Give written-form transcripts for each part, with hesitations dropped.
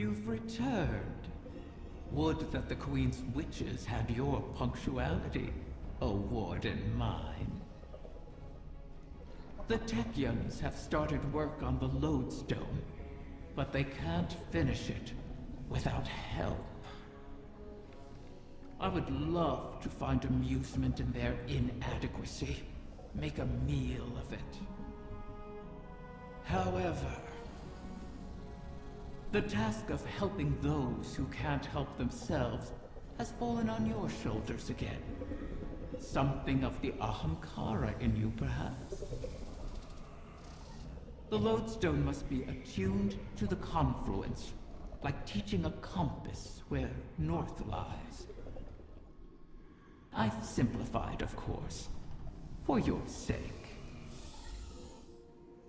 You've returned. Would that the Queen's witches had your punctuality, O Warden mine. The Techyans have started work on the Lodestone, but they can't finish it without help. I would love to find amusement in their inadequacy, make a meal of it. However, the task of helping those who can't help themselves has fallen on your shoulders again. Something of the Ahamkara in you, perhaps? The Lodestone must be attuned to the confluence, like teaching a compass where north lies. I've simplified, of course, for your sake.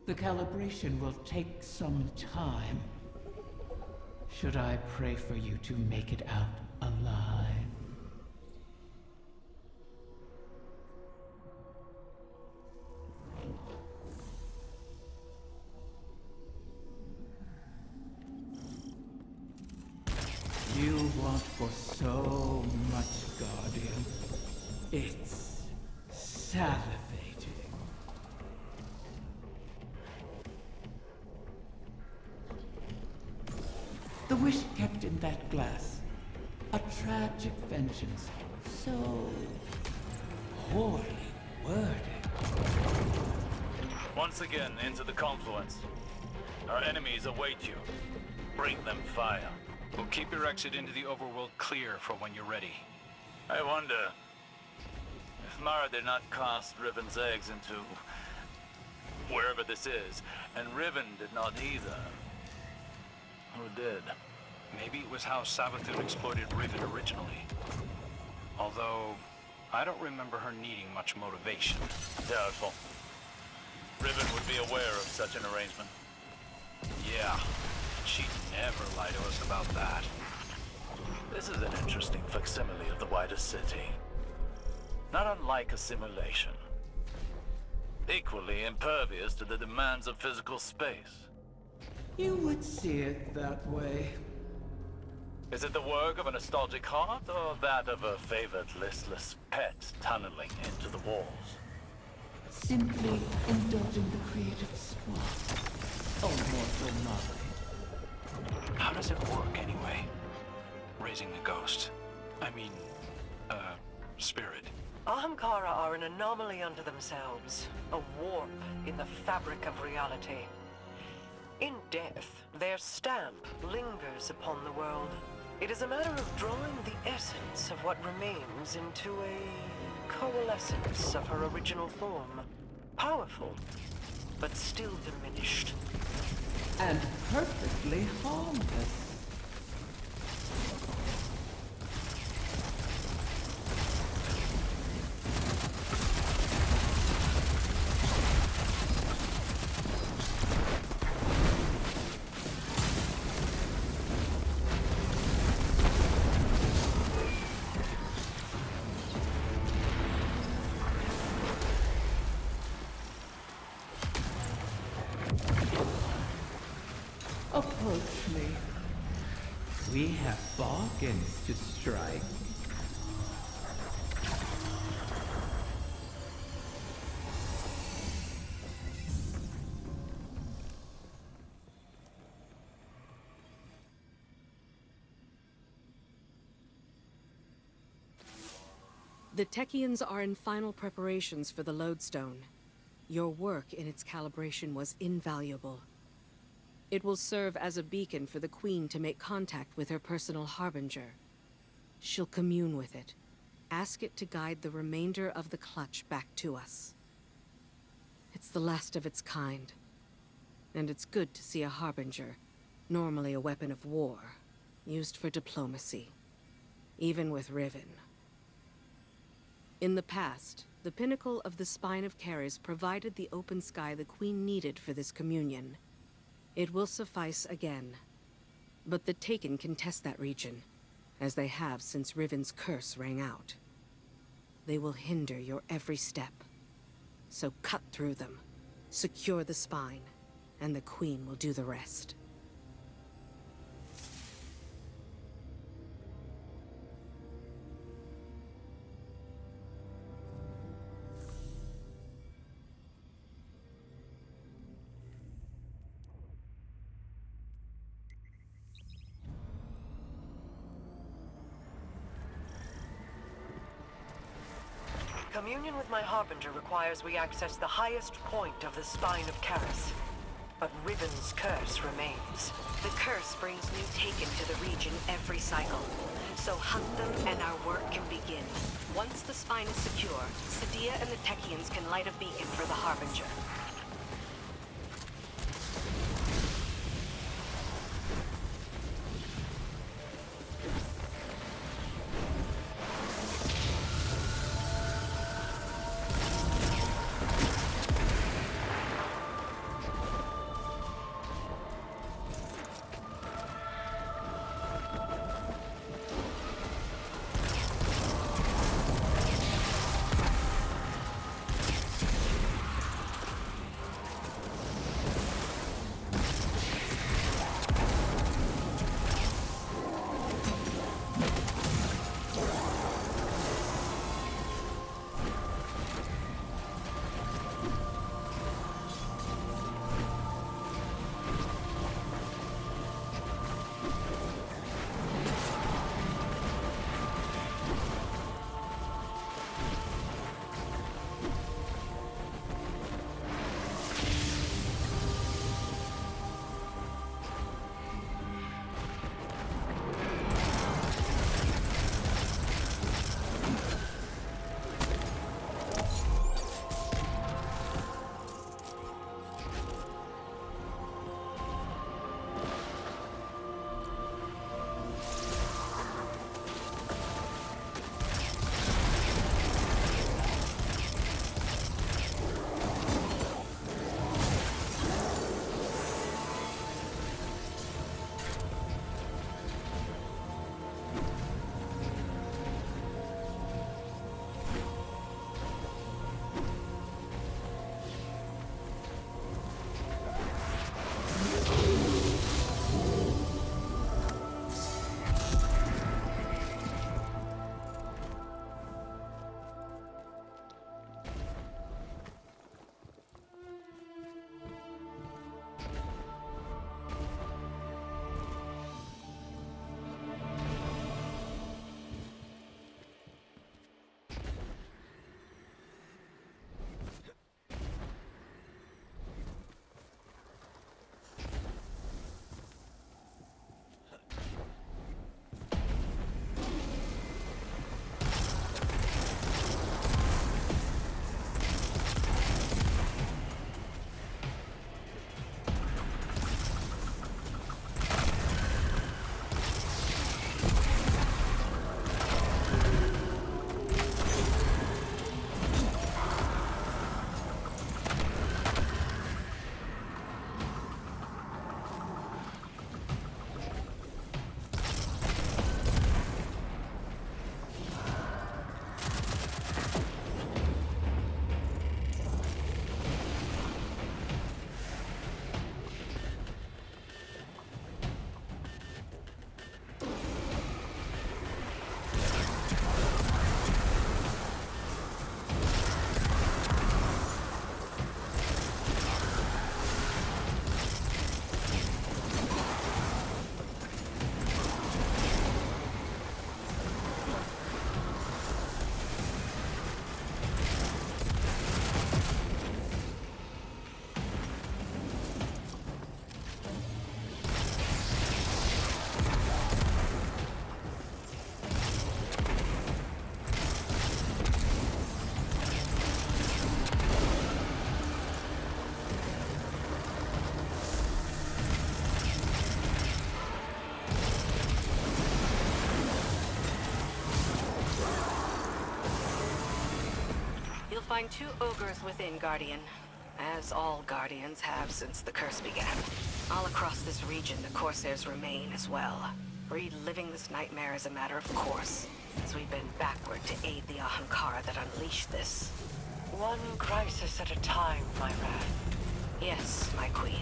The calibration will take some time. Should I pray for you to make it out alive? You want for so much, Guardian. It's salivating. The wish kept in that glass. A tragic vengeance. So poorly worded. Once again, into the confluence. Our enemies await you. Bring them fire. We'll keep your exit into the overworld clear for when you're ready. I wonder if Mara did not cast Riven's eggs into wherever this is, and Riven did not either. Who did? Maybe it was how Savathun exploited Riven originally. Although, I don't remember her needing much motivation. Doubtful. Riven would be aware of such an arrangement. Yeah, she'd never lie to us about that. This is an interesting facsimile of the wider city. Not unlike a simulation. Equally impervious to the demands of physical space. You would see it that way. Is it the work of a nostalgic heart, or that of a favored listless pet tunneling into the walls? Simply indulging the creative spark. Oh, mortal mind. How does it work anyway? Raising a ghost. I mean, spirit. Ahamkara are an anomaly unto themselves, a warp in the fabric of reality. In death, their stamp lingers upon the world. It is a matter of drawing the essence of what remains into a coalescence of her original form. Powerful, but still diminished. And perfectly harmless. Approach me. We have bargains to strike. The Techyans are in final preparations for the Lodestone. Your work in its calibration was invaluable. It will serve as a beacon for the Queen to make contact with her personal harbinger. She'll commune with it. Ask it to guide the remainder of the clutch back to us. It's the last of its kind. And it's good to see a harbinger, normally a weapon of war, used for diplomacy. Even with Riven. In the past, the pinnacle of the Spine of Keres provided the open sky the Queen needed for this communion. It will suffice again. But the Taken can test that region, as they have since Riven's curse rang out. They will hinder your every step. So cut through them, secure the spine, and the Queen will do the rest. Communion with my Harbinger requires we access the highest point of the spine of Karis. But Riven's curse remains. The curse brings new Taken to the region every cycle. So hunt them and our work can begin. Once the spine is secure, Sadia and the Techians can light a beacon for the Harbinger. Find 2 ogres within, Guardian. As all Guardians have since the curse began. All across this region, the Corsairs remain as well. Reliving this nightmare is a matter of course, as we bend backward to aid the Ahamkara that unleashed this. One crisis at a time, my wrath. Yes, my queen.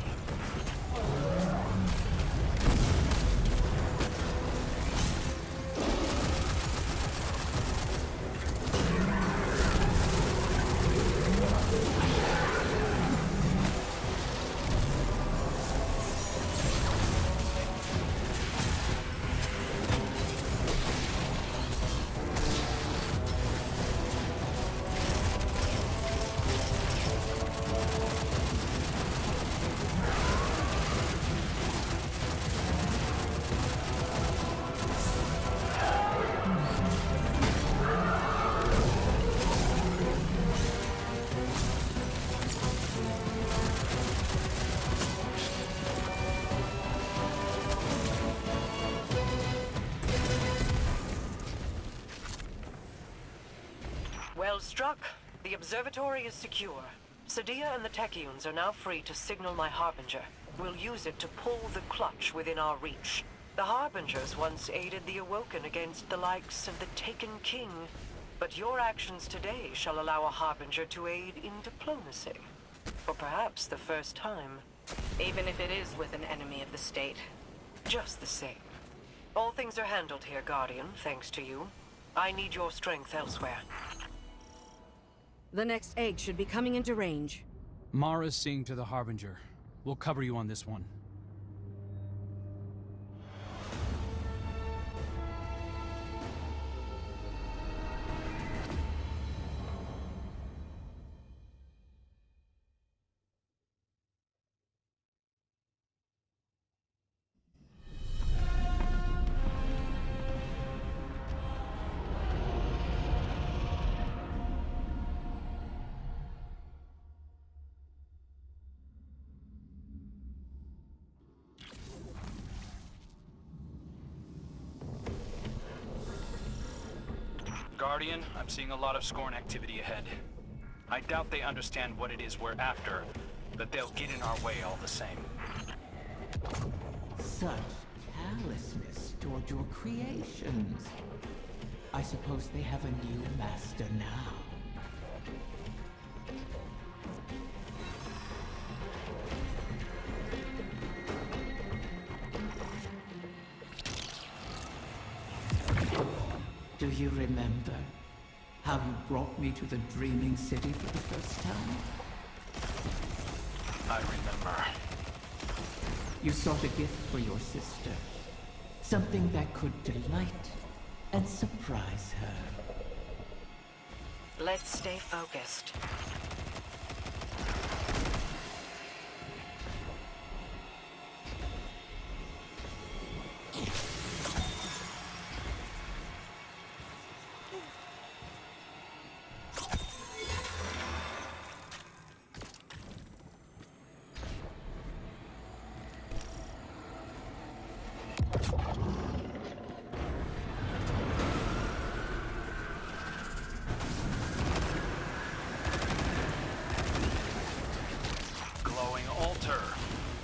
struck. The observatory is secure. Sadia and the Techians are now free to signal my Harbinger. We'll use it to pull the clutch within our reach. The Harbingers once aided the Awoken against the likes of the Taken King. But your actions today shall allow a Harbinger to aid in diplomacy. For perhaps the first time. Even if it is with an enemy of the state. Just the same. All things are handled here, Guardian, thanks to you. I need your strength elsewhere. The next egg should be coming into range. Mara's seeing to the Harbinger. We'll cover you on this one. Guardian, I'm seeing a lot of Scorn activity ahead. I doubt they understand what it is we're after, but they'll get in our way all the same. Such callousness toward your creations. I suppose they have a new master now. Do you remember how you brought me to the Dreaming City for the first time? I remember. You sought a gift for your sister. Something that could delight and surprise her. Let's stay focused.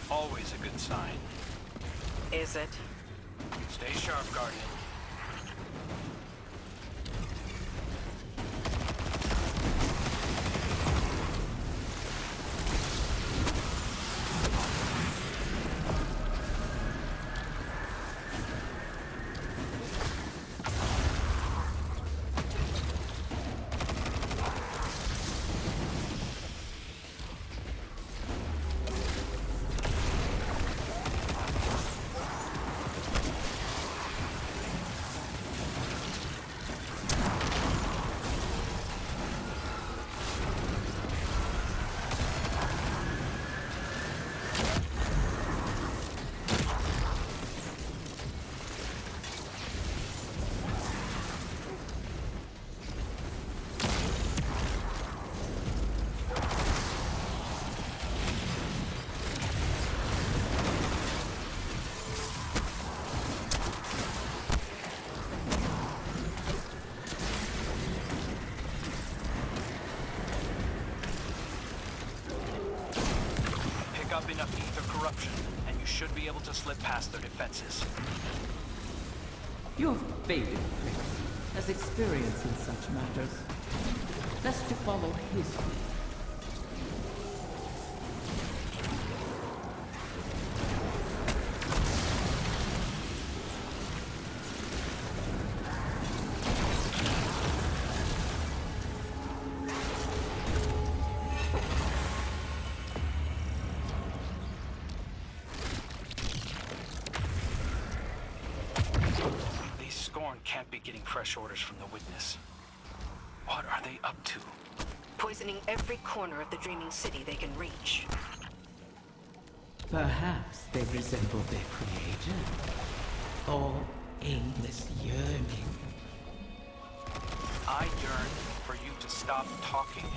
Always a good sign. Is it? Stay sharp, Guardian. Up enough ether corruption, and you should be able to slip past their defenses. Your faded prince has experience in such matters. Best to follow his lead. Can't be getting fresh orders from the Witness. What are they up to? Poisoning every corner of the Dreaming City they can reach. Perhaps they resemble their creator. Or aimless yearning. I yearn for you to stop talking.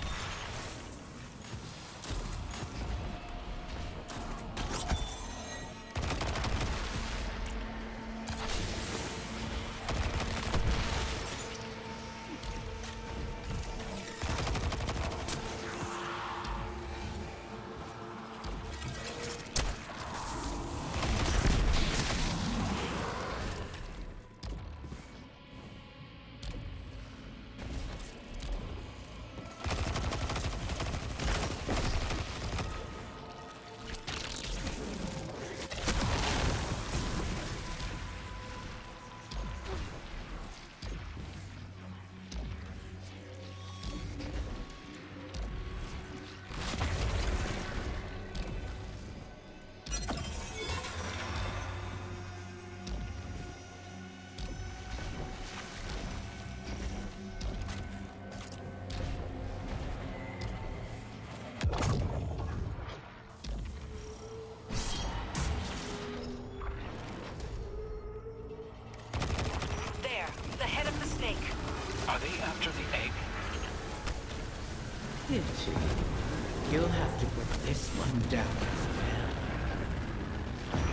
You'll have to put this one down as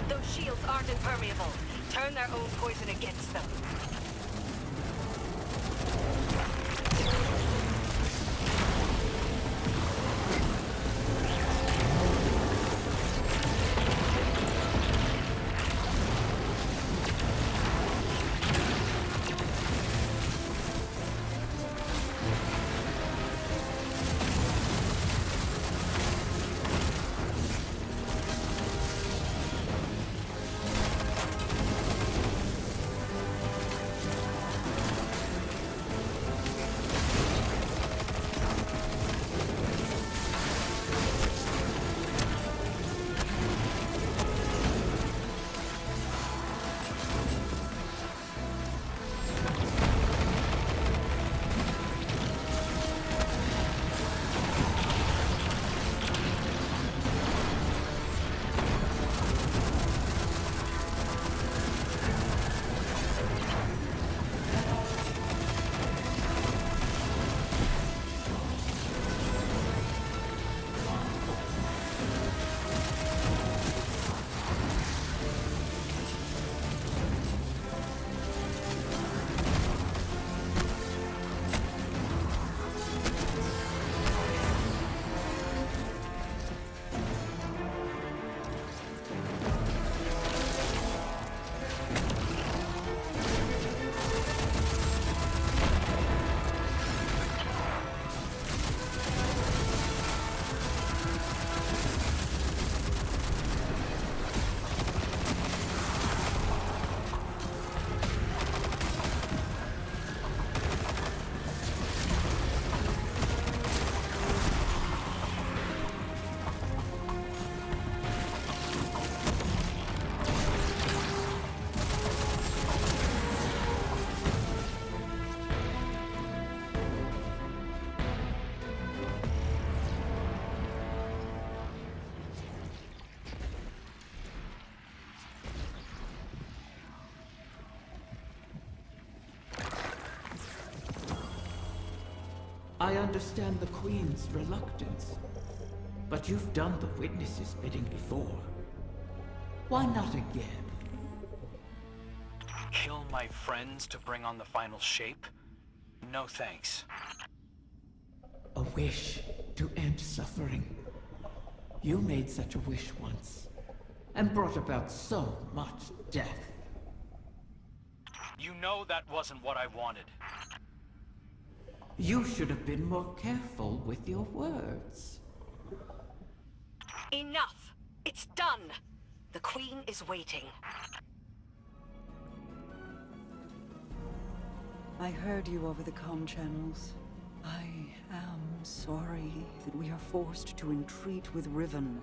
well. Those shields aren't impermeable. Turn their own poison against them. I understand the Queen's reluctance, but you've done the witness's bidding before. Why not again? Kill my friends to bring on the final shape? No thanks. A wish to end suffering. You made such a wish once, and brought about so much death. You know that wasn't what I wanted. You should have been more careful with your words. Enough! It's done! The Queen is waiting. I heard you over the comm channels. I am sorry that we are forced to entreat with Riven.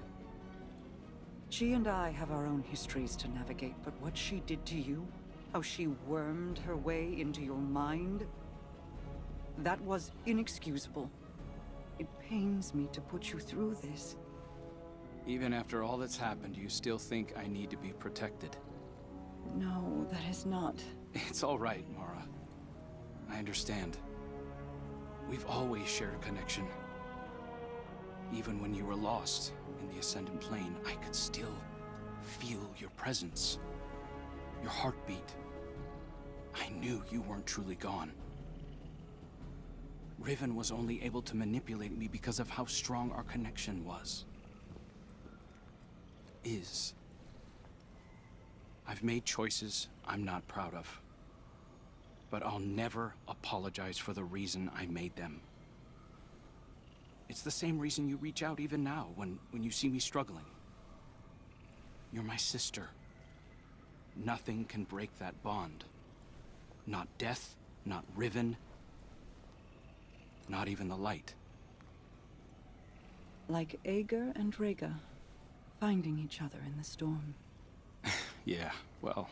She and I have our own histories to navigate, but what she did to you, how she wormed her way into your mind, that was inexcusable. It pains me to put you through this. Even after all that's happened, you still think I need to be protected? No, that is not. It's all right, Mara. I understand. We've always shared a connection. Even when you were lost in the Ascendant Plane, I could still feel your presence. Your heartbeat. I knew you weren't truly gone. Riven was only able to manipulate me because of how strong our connection was. I've made choices I'm not proud of. But I'll never apologize for the reason I made them. It's the same reason you reach out even now, when you see me struggling. You're my sister. Nothing can break that bond. Not death, not Riven, not even the light. Like Ager and Rhaegar, finding each other in the storm. Yeah, well,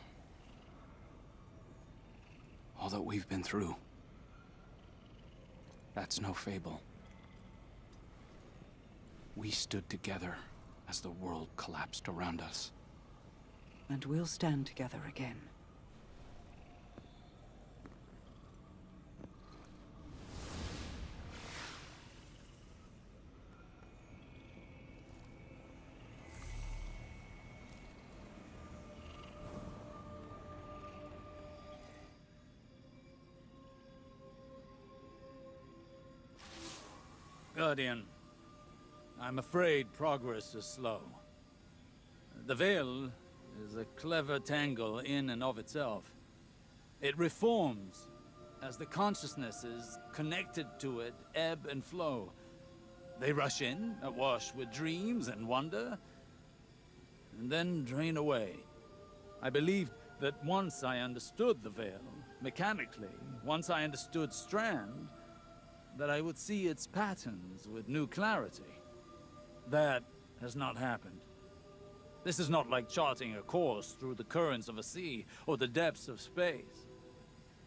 all that we've been through, that's no fable. We stood together as the world collapsed around us. And we'll stand together again. Guardian, I'm afraid progress is slow. The Veil is a clever tangle in and of itself. It reforms as the consciousnesses connected to it ebb and flow. They rush in, awash with dreams and wonder, and then drain away. I believed that once I understood the Veil, mechanically, once I understood Strand, that I would see its patterns with new clarity. That has not happened. This is not like charting a course through the currents of a sea or the depths of space.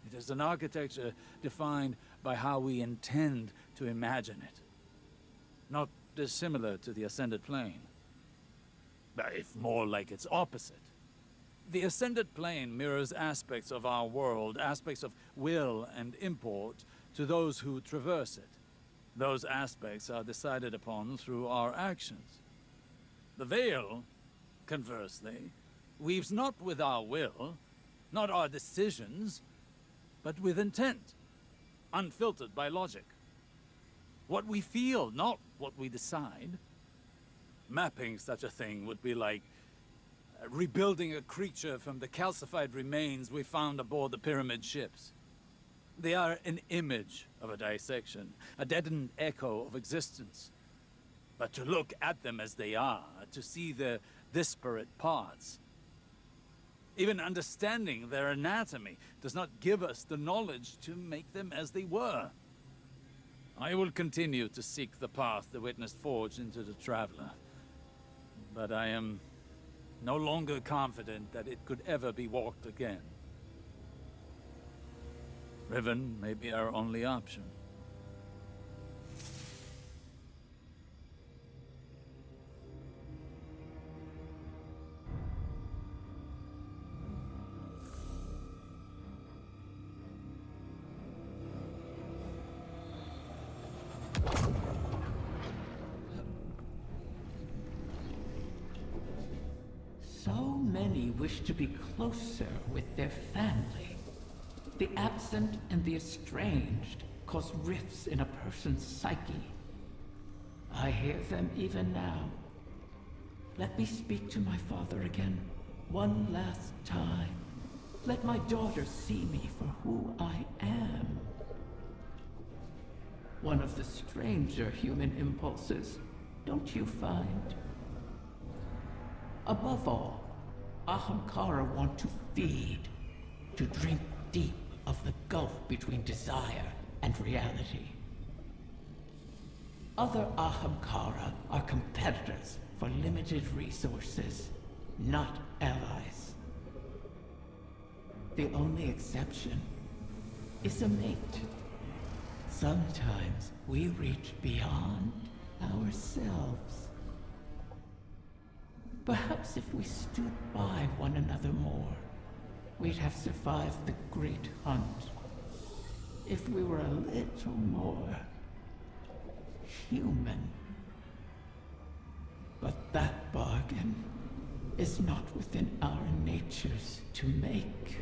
It is an architecture defined by how we intend to imagine it. Not dissimilar to the Ascended Plane, but if more like its opposite. The Ascended Plane mirrors aspects of our world, aspects of will and import to those who traverse it. Those aspects are decided upon through our actions. The Veil, conversely, weaves not with our will, not our decisions, but with intent, unfiltered by logic. What we feel, not what we decide. Mapping such a thing would be like rebuilding a creature from the calcified remains we found aboard the pyramid ships. They are an image of a dissection, a deadened echo of existence. But to look at them as they are, to see their disparate parts, even understanding their anatomy does not give us the knowledge to make them as they were. I will continue to seek the path the Witness forged into the Traveler, but I am no longer confident that it could ever be walked again. Riven may be our only option. So many wish to be closer with their family. The absent and the estranged cause rifts in a person's psyche. I hear them even now. Let me speak to my father again, one last time. Let my daughter see me for who I am. One of the stranger human impulses, don't you find? Above all, Ahamkara want to feed, to drink deep of the gulf between desire and reality. Other Ahamkara are competitors for limited resources, not allies. The only exception is a mate. Sometimes we reach beyond ourselves. Perhaps if we stood by one another more, we'd have survived the great hunt. If we were a little more human. But that bargain is not within our natures to make.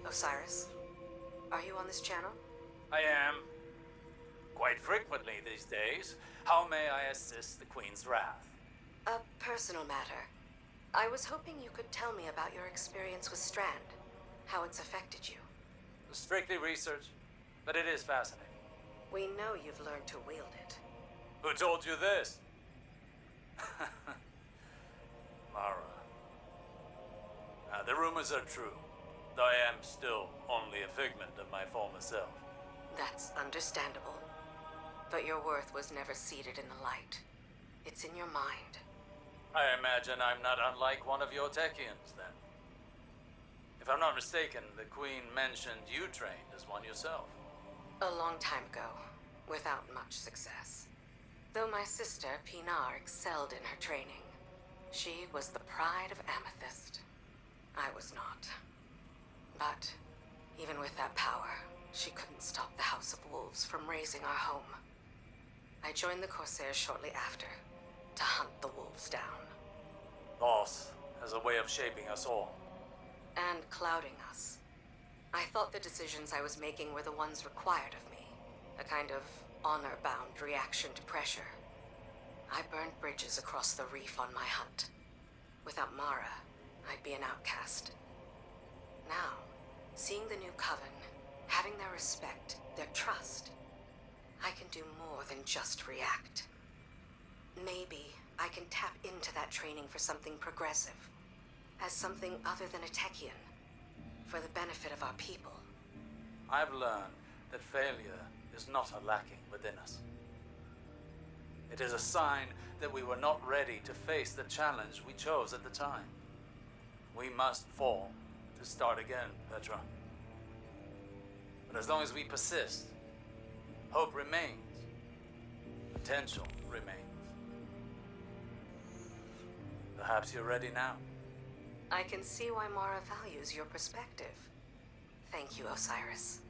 Osiris, are you on this channel? I am. Quite frequently these days. How may I assist the Queen's wrath? A personal matter. I was hoping you could tell me about your experience with Strand, how it's affected you. Strictly research, but it is fascinating. We know you've learned to wield it. Who told you this? Mara. The rumors are true, though I am still only a figment of my former self. That's understandable. But your worth was never seated in the light. It's in your mind. I imagine I'm not unlike one of your Techians, then. If I'm not mistaken, the Queen mentioned you trained as one yourself. A long time ago, without much success. Though my sister, Pinar, excelled in her training. She was the pride of Amethyst. I was not. But, even with that power, She couldn't stop the House of Wolves from razing our home. I joined the Corsairs shortly after, to hunt the wolves down. Loss has a way of shaping us all. And clouding us. I thought the decisions I was making were the ones required of me. A kind of honor-bound reaction to pressure. I burned bridges across the reef on my hunt. Without Mara, I'd be an outcast. Now, seeing the new coven, having their respect, their trust, I can do more than just react. Maybe I can tap into that training for something progressive. As something other than a Techian. For the benefit of our people. I've learned that failure is not a lacking within us. It is a sign that we were not ready to face the challenge we chose at the time. We must fall to start again, Petra. But as long as we persist, hope remains. Potential remains. Perhaps you're ready now. I can see why Mara values your perspective. Thank you, Osiris.